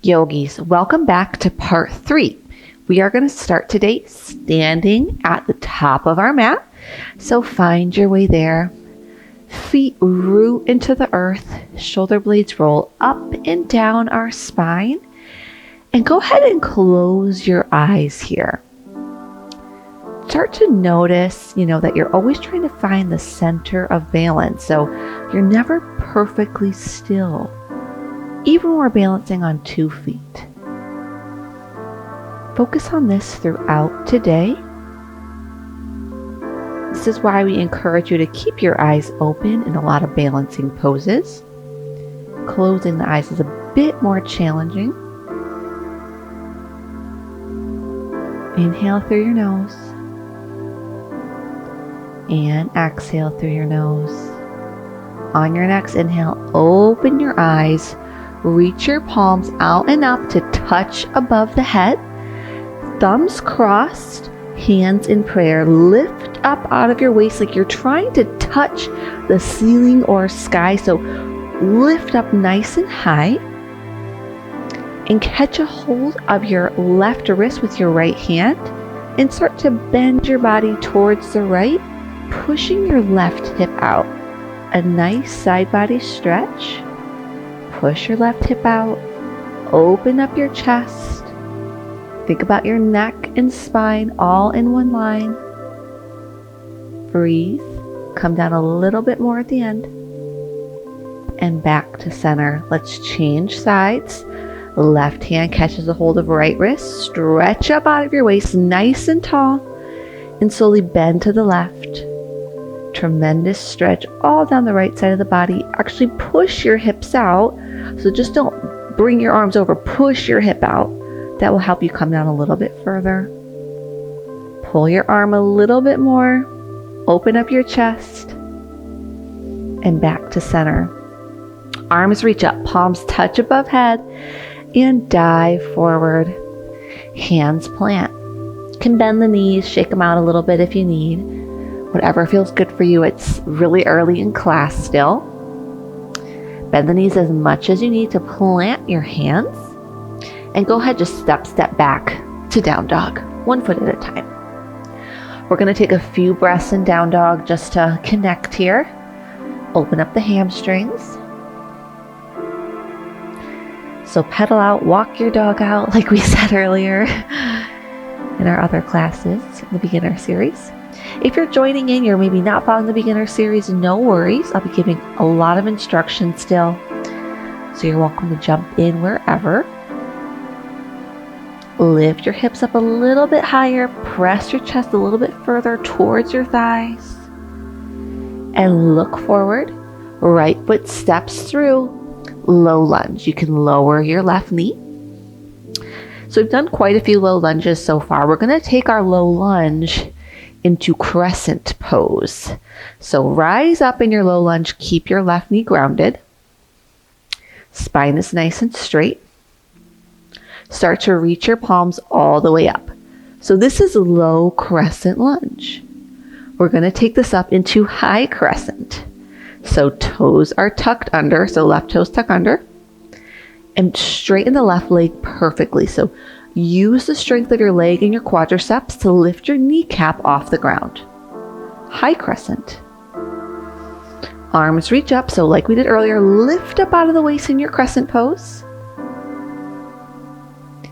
Yogis, welcome back to part 3. We are going to start today standing at the top of our mat. So find your way there. Feet root into the earth, shoulder blades roll up and down our spine. And go ahead and close your eyes here. Start to notice, that you're always trying to find the center of balance. So you're never perfectly still, even when we're balancing on 2 feet. Focus on this throughout today. This is why we encourage you to keep your eyes open in a lot of balancing poses. Closing the eyes is a bit more challenging. Inhale through your nose. And exhale through your nose. On your next inhale, open your eyes. Reach your palms out and up to touch above the head. Thumbs crossed, hands in prayer. Lift up out of your waist like you're trying to touch the ceiling or sky. So lift up nice and high. And catch a hold of your left wrist with your right hand. And start to bend your body towards the right, pushing your left hip out. A nice side body stretch. Push your left hip out, open up your chest. Think about your neck and spine all in one line. Breathe, come down a little bit more at the end. And back to center. Let's change sides. Left hand catches a hold of right wrist. Stretch up out of your waist, nice and tall. And slowly bend to the left. Tremendous stretch all down the right side of the body. Actually push your hips out. So just don't bring your arms over. Push your hip out. That will help you come down a little bit further. Pull your arm a little bit more. Open up your chest. And back to center. Arms reach up. Palms touch above head. And dive forward. Hands plant. You can bend the knees. Shake them out a little bit if you need. Whatever feels good for you. It's really early in class still. Bend the knees as much as you need to plant your hands. And go ahead, just step back to down dog, 1 foot at a time. We're going to take a few breaths in down dog just to connect here. Open up the hamstrings. So pedal out, walk your dog out like we said earlier in our other classes in the beginner series. If you're joining in, you're maybe not following the beginner series, no worries. I'll be giving a lot of instruction still. So you're welcome to jump in wherever. Lift your hips up a little bit higher. Press your chest a little bit further towards your thighs. And look forward. Right foot steps through. Low lunge. You can lower your left knee. So we've done quite a few low lunges so far. We're going to take our low lunge into crescent pose. So rise up in your low lunge, keep your left knee grounded. Spine is nice and straight. Start to reach your palms all the way up. So this is low crescent lunge. We're going to take this up into high crescent. So toes are tucked under, so left toes tuck under. And straighten the left leg perfectly. So use the strength of your leg and your quadriceps to lift your kneecap off the ground. High crescent. Arms reach up, so like we did earlier, lift up out of the waist in your crescent pose.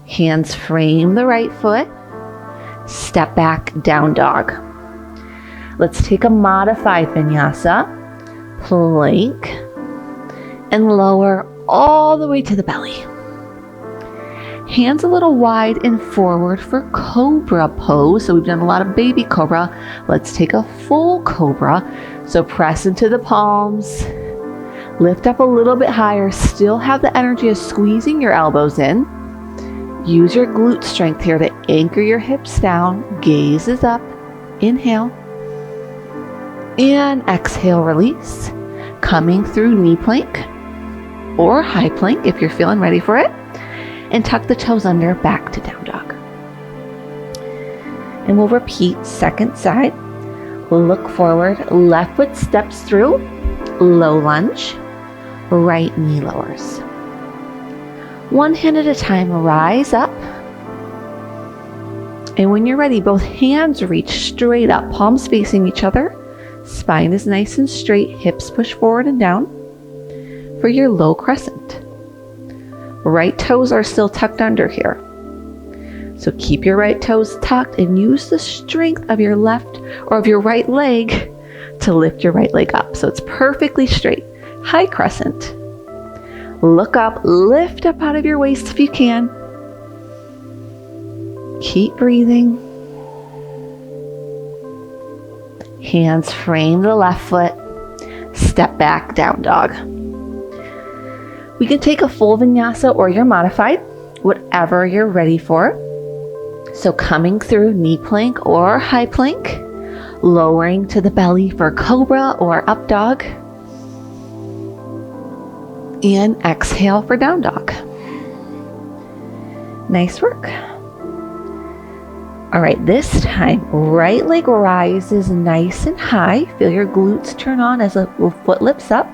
Hands frame the right foot. Step back, down dog. Let's take a modified vinyasa. Plank. And lower all the way to the belly. Hands a little wide and forward for cobra pose. So we've done a lot of baby cobra. Let's take a full cobra. So press into the palms. Lift up a little bit higher. Still have the energy of squeezing your elbows in. Use your glute strength here to anchor your hips down. Gaze is up. Inhale. And exhale, release. Coming through knee plank or high plank if you're feeling ready for it. And tuck the toes under, back to down dog. And we'll repeat second side. Look forward, left foot steps through, low lunge, right knee lowers. One hand at a time, rise up. And when you're ready, both hands reach straight up, palms facing each other. Spine is nice and straight, hips push forward and down for your low crescent. Right toes are still tucked under here. So keep your right toes tucked and use the strength of your left or of your right leg to lift your right leg up. So it's perfectly straight. High crescent. Look up, lift up out of your waist if you can. Keep breathing. Hands frame the left foot. Step back, down dog. We can take a full vinyasa or your modified, whatever you're ready for. So coming through knee plank or high plank, lowering to the belly for cobra or up dog, and exhale for down dog. Nice work. All right, this time, right leg rises nice and high. Feel your glutes turn on as the foot lifts up.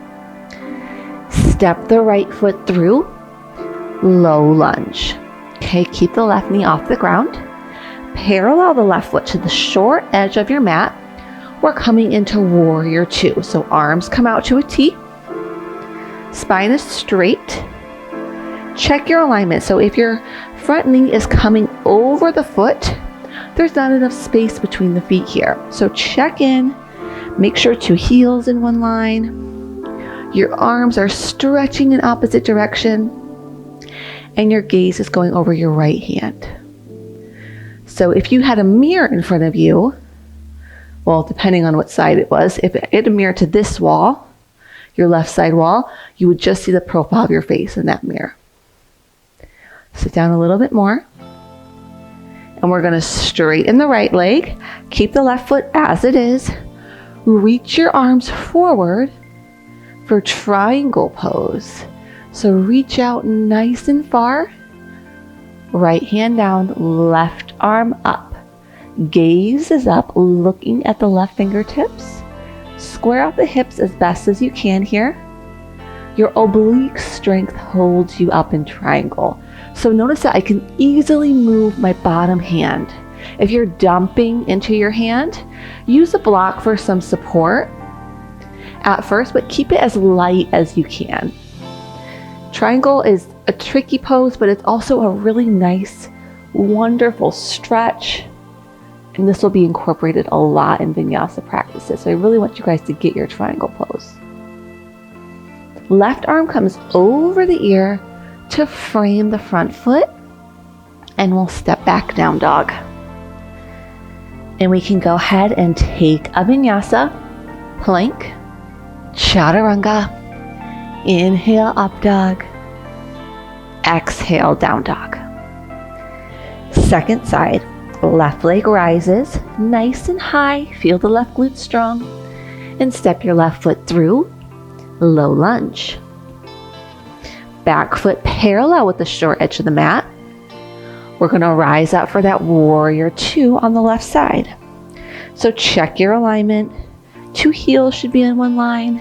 Step the right foot through, low lunge. Okay, keep the left knee off the ground. Parallel the left foot to the short edge of your mat. We're coming into warrior two. So arms come out to a T. Spine is straight. Check your alignment. So if your front knee is coming over the foot, there's not enough space between the feet here. So check in. Make sure two heels in one line. Your arms are stretching in opposite direction. And your gaze is going over your right hand. So if you had a mirror in front of you, well, depending on what side it was, if it had a mirror to this wall, your left side wall, you would just see the profile of your face in that mirror. Sit down a little bit more. And we're going to straighten the right leg. Keep the left foot as it is. Reach your arms forward for triangle pose. So reach out nice and far. Right hand down, left arm up. Gaze is up, looking at the left fingertips. Square out the hips as best as you can here. Your oblique strength holds you up in triangle. So notice that I can easily move my bottom hand. If you're dumping into your hand, use a block for some support at first, but keep it as light as you can. Triangle is a tricky pose, but it's also a really nice, wonderful stretch. And this will be incorporated a lot in vinyasa practices. So I really want you guys to get your triangle pose. Left arm comes over the ear to frame the front foot. And we'll step back, down dog. And we can go ahead and take a vinyasa, plank, chaturanga. Inhale, up dog. Exhale, down dog. Second side, left leg rises, nice and high. Feel the left glute strong. And step your left foot through, low lunge. Back foot parallel with the short edge of the mat. We're going to rise up for that warrior two on the left side. So check your alignment. Two heels should be in one line.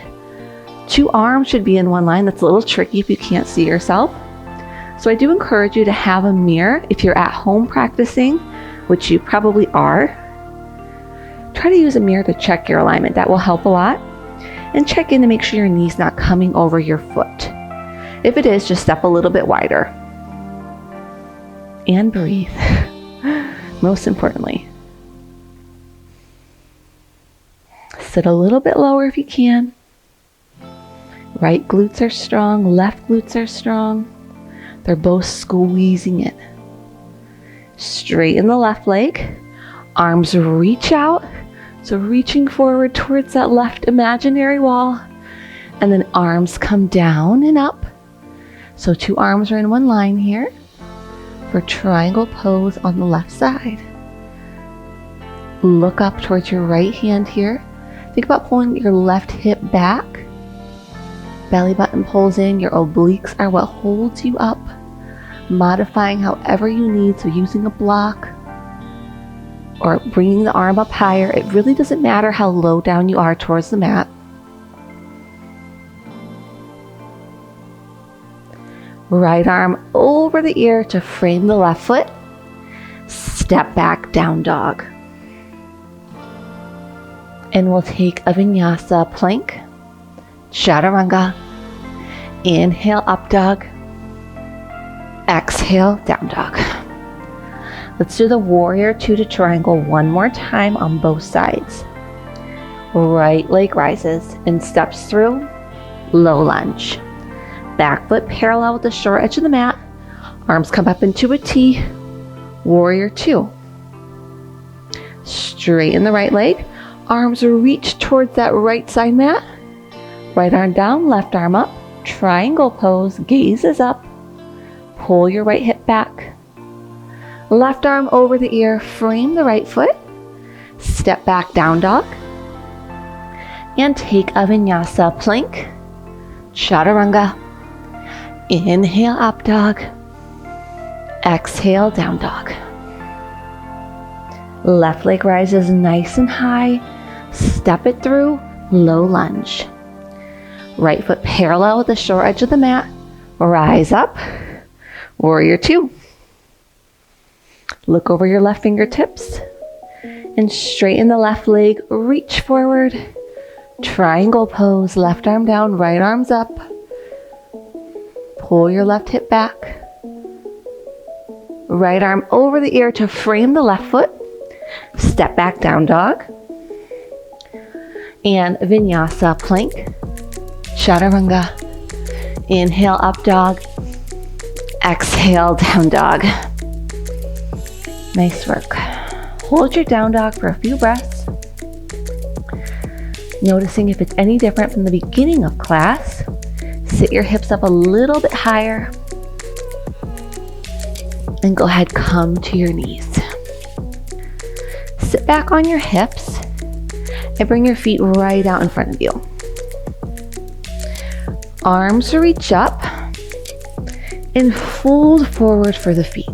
Two arms should be in one line. That's a little tricky if you can't see yourself. So I do encourage you to have a mirror if you're at home practicing, which you probably are. Try to use a mirror to check your alignment. That will help a lot. And check in to make sure your knee's not coming over your foot. If it is, just step a little bit wider. And breathe. Most importantly. Sit a little bit lower if you can. Right glutes are strong, left glutes are strong. They're both squeezing it. Straighten the left leg. Arms reach out. So reaching forward towards that left imaginary wall. And then arms come down and up. So two arms are in one line here for triangle pose on the left side. Look up towards your right hand here. Think about pulling your left hip back. Belly button pulls in. Your obliques are what holds you up. Modifying however you need. So using a block or bringing the arm up higher. It really doesn't matter how low down you are towards the mat. Right arm over the ear to frame the left foot. Step back, down dog. And we'll take a vinyasa plank, chaturanga. Inhale, up dog. Exhale, down dog. Let's do the warrior 2 to triangle one more time on both sides. Right leg rises and steps through, low lunge. Back foot parallel with the short edge of the mat. Arms come up into a T, warrior 2. Straighten the right leg. Arms reach towards that right side mat. Right arm down, left arm up. Triangle pose, gaze is up. Pull your right hip back. Left arm over the ear, frame the right foot. Step back, down dog. And take a vinyasa plank, chaturanga. Inhale, up dog. Exhale, down dog. Left leg rises nice and high. Step it through, low lunge. Right foot parallel with the short edge of the mat. Rise up, warrior 2. Look over your left fingertips and straighten the left leg, reach forward. Triangle pose, left arm down, right arms up. Pull your left hip back. Right arm over the ear to frame the left foot. Step back, down dog. And vinyasa plank, chaturanga. Inhale, up dog. Exhale, down dog. Nice work. Hold your down dog for a few breaths. Noticing if it's any different from the beginning of class. Sit your hips up a little bit higher. And go ahead, come to your knees. Sit back on your hips and bring your feet right out in front of you. Arms reach up and fold forward for the feet.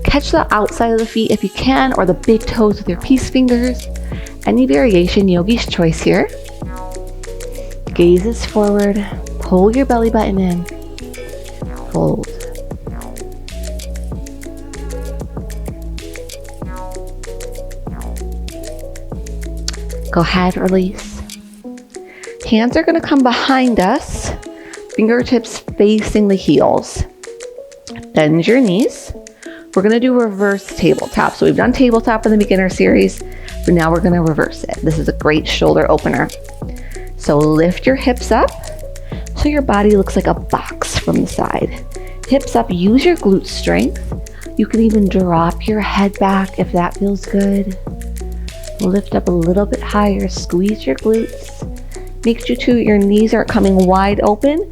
Catch the outside of the feet if you can, or the big toes with your peace fingers. Any variation, yogi's choice here. Gazes forward, pull your belly button in, fold. Go ahead, release. Hands are going to come behind us, fingertips facing the heels. Bend your knees. We're going to do reverse tabletop. So we've done tabletop in the beginner series, but now we're going to reverse it. This is a great shoulder opener. So lift your hips up so your body looks like a box from the side. Hips up, use your glute strength. You can even drop your head back if that feels good. Lift up a little bit higher, squeeze your glutes. Make sure your knees aren't coming wide open.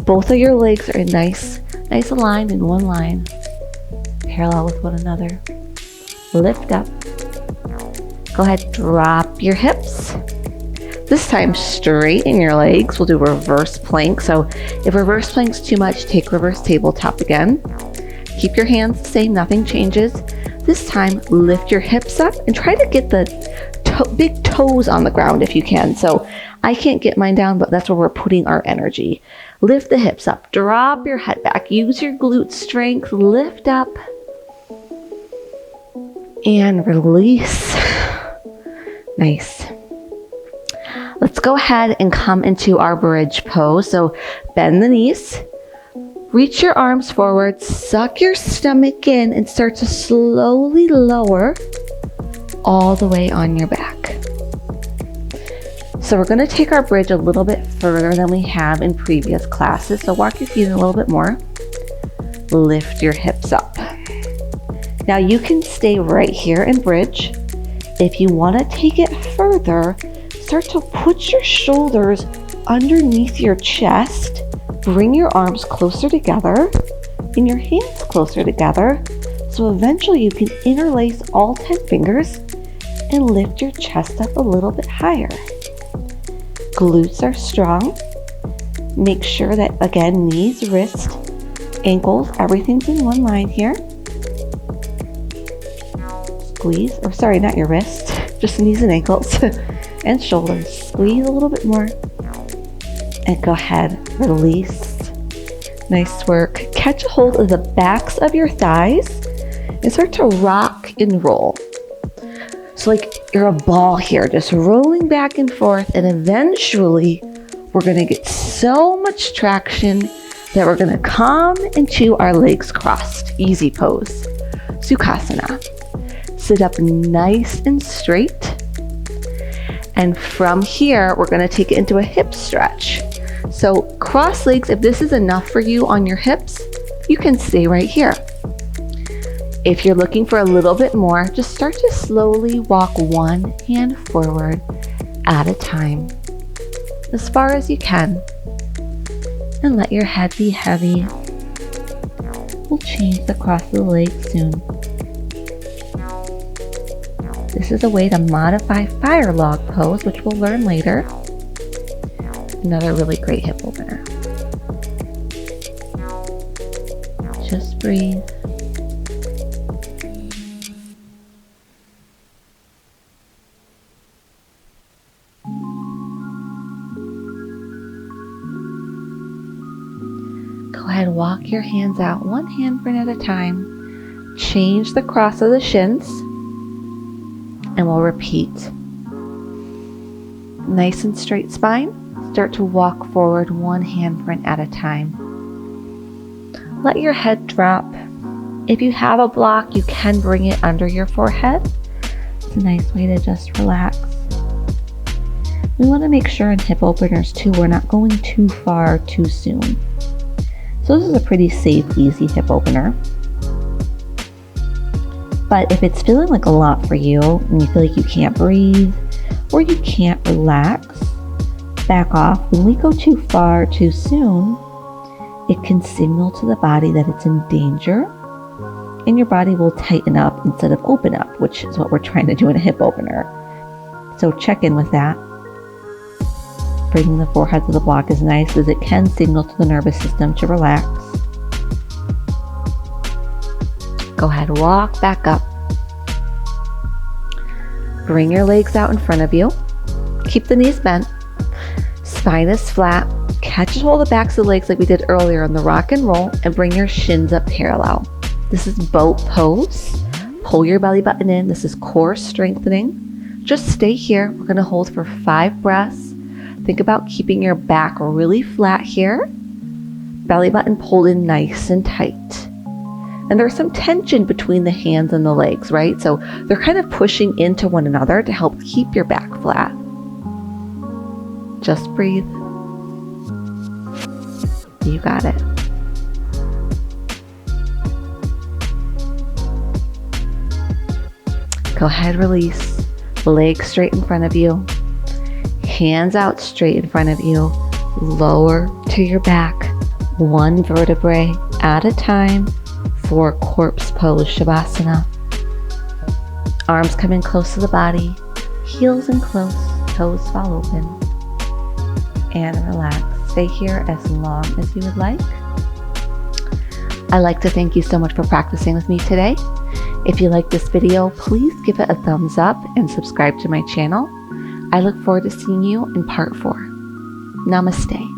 Both of your legs are nice aligned in one line, parallel with one another. Lift up. Go ahead, drop your hips. This time, straighten your legs. We'll do reverse plank. So if reverse plank's too much, take reverse tabletop again. Keep your hands the same, nothing changes. This time, lift your hips up and try to get the big toes on the ground if you can. So I can't get mine down, but that's where we're putting our energy. Lift the hips up, drop your head back, use your glute strength, lift up and release. Nice. Let's go ahead and come into our bridge pose. So bend the knees, reach your arms forward, suck your stomach in and start to slowly lower all the way on your back. So we're going to take our bridge a little bit further than we have in previous classes. So walk your feet in a little bit more. Lift your hips up. Now you can stay right here in bridge. If you want to take it further, start to put your shoulders underneath your chest. Bring your arms closer together and your hands closer together. So eventually you can interlace all 10 fingers and lift your chest up a little bit higher. Glutes are strong. Make sure that, again, knees, wrists, ankles, everything's in one line here. Squeeze, or sorry, not your wrist, just knees and ankles and shoulders. Squeeze a little bit more and go ahead, release. Nice work. Catch a hold of the backs of your thighs and start to rock and roll. So like you're a ball here, just rolling back and forth, and eventually we're gonna get so much traction that we're gonna come into our legs crossed. Easy pose. Sukhasana. Sit up nice and straight. And from here, we're gonna take it into a hip stretch. So cross legs, if this is enough for you on your hips, you can stay right here. If you're looking for a little bit more, just start to slowly walk one hand forward at a time, as far as you can. And let your head be heavy. We'll change the cross of the legs soon. This is a way to modify fire log pose, which we'll learn later. Another really great hip opener. Just breathe. Go ahead, walk your hands out, one handprint at a time. Change the cross of the shins, and we'll repeat. Nice and straight spine. Start to walk forward one handprint at a time. Let your head drop. If you have a block, you can bring it under your forehead. It's a nice way to just relax. We want to make sure in hip openers too, we're not going too far too soon. So this is a pretty safe, easy hip opener. But if it's feeling like a lot for you and you feel like you can't breathe or you can't relax, back off. When we go too far too soon, it can signal to the body that it's in danger, and your body will tighten up instead of open up, which is what we're trying to do in a hip opener. So check in with that. Bringing the forehead to the block is nice, as it can signal to the nervous system to relax. Go ahead, walk back up. Bring your legs out in front of you. Keep the knees bent. Spine is flat. Catch hold of the backs of the legs like we did earlier on the rock and roll, and bring your shins up parallel. This is boat pose. Pull your belly button in. This is core strengthening. Just stay here. We're going to hold for 5 breaths. Think about keeping your back really flat here. Belly button pulled in nice and tight. And there's some tension between the hands and the legs, right? So they're kind of pushing into one another to help keep your back flat. Just breathe. You got it. Go ahead, release. Legs straight in front of you. Hands out straight in front of you. Lower to your back. One vertebrae at a time for corpse pose, Shavasana. Arms come in close to the body. Heels in close. Toes fall open. And relax. Stay here as long as you would like. I'd like to thank you so much for practicing with me today. If you like this video, please give it a thumbs up and subscribe to my channel. I look forward to seeing you in part 4. Namaste.